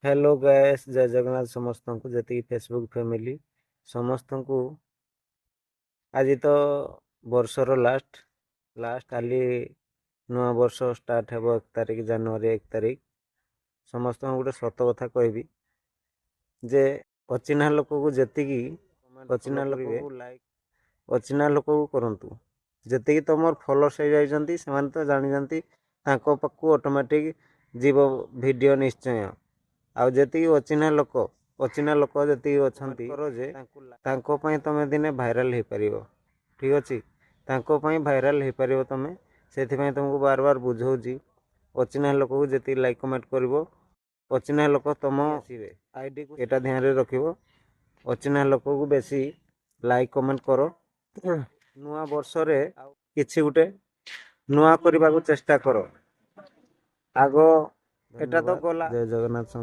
Hello guys जय जगन्नाथ समस्त को जी फेसबुक फैमिली समस्त को आज तो वर्षर लास्ट लास्ट काली नुआ वर्ष स्टार्ट हेब 1 तारिख जनवरी 1 तारिख समस्त गोटे सत कथा कहबी जे अचिन्हा लोक को जी अचिन्हा लोक लाइक अचिन्हा लोक को करंतु जी तुम फॉलोअर्स हो जाती से तो जानी पाखु ऑटोमेटिक जीव वीडियो निश्चय आउ जी अचिन्हा लोक जी अच्छा जे तुम दिने भाइराल हो पार ठीक अच्छे भाइराल हो पार तुम से तुमको बार बार बुझाऊँगी अचिन्हा लोक को जी लाइक कमेंट कर अचिन्हा लोक तुम आईडी को एटा ध्यान रे रखिबो अचिन्हा लोक को बेसी लाइक कमेंट करो नुआ वर्ष रे किछि गुटे नुआ करबा को चेष्टा करो आगो एटा तो गला जय जगन्नाथ।